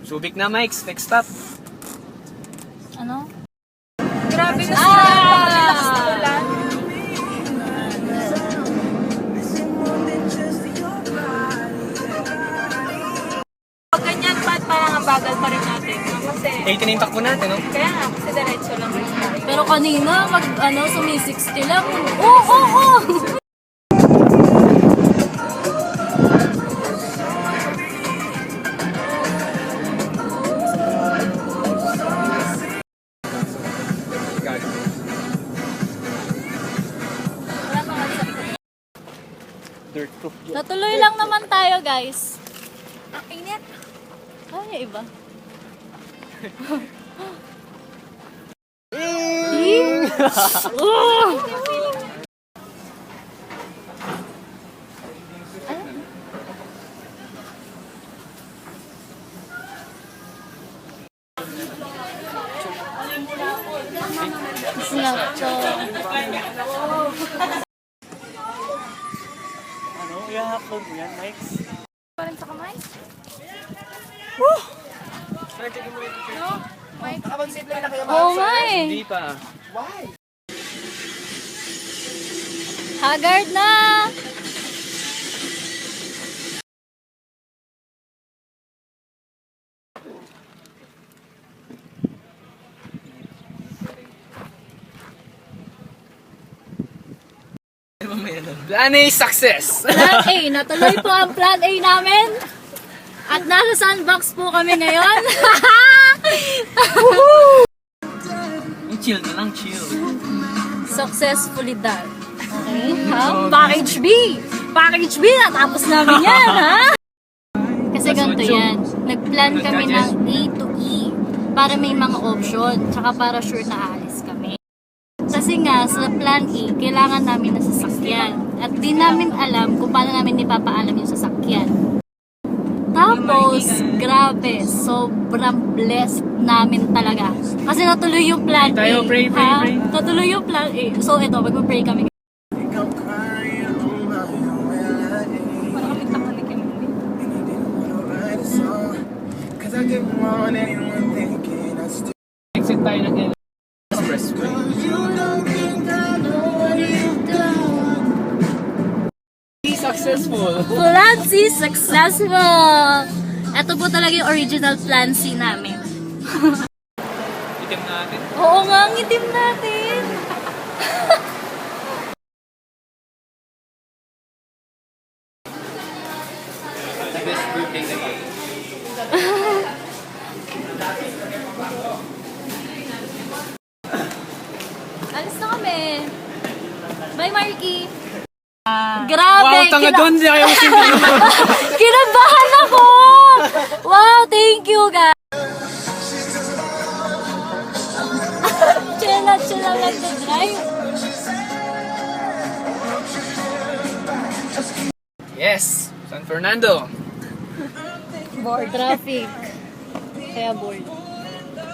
Subic na, Mike. Next stop. Ano? Grabe na sila. Lakas na ulan. Pag ganyan pa, parang ang bagal pa rin natin. Kasi, 80 na yung takbo natin, no? kaya nga, kasi diretso lang rin tayo. Pero kanina, sumi-60 lang. Oo! Wala pa nga sa likod. Dirt proof. Natuloy lang naman tayo, guys. Ang init. Ay, iba. Snapchat. Ano? I-upload mo yan, Mike? Pa rin sa kamay? Oo nga eh. Hindi pa. Haggard na! Plan A success! Plan A. Natuloy po ang Plan A namin. At nasa sandbox po kami ngayon. Chill na lang, chill. Successfully done. Okay? Ha? Package B! Package B! Natapos namin yan, ha? Kasi ganito yan. Nag-plan kami ng A to E para may mga option. Tsaka para sure na alis kami. Kasi nga, sa plan A, kailangan namin na sasakyan. At di namin alam kung paano namin ipapaalam yung sasakyan. Tapos, grabe, sobrang blessed namin talaga. Kasi natuloy yung plan A. Tayo, pray. Natuloy yung plan A. So, ito, mag-pray kami. Parang kami takalikin. Exit tayo ng expressway. Successful. Plan C successful! Ito po talaga yung original plan C namin. Itim natin. Oo nga, ang itim natin. The best birthday na yun. Alis na kami. Bye, Marky. Grabe. Wow, tanga doon. Hindi kayo Kinabahan ako. Wow, thank you, guys. Chill lang nag-drive. Yes, San Fernando. Bored. Traffic. Kaya bored.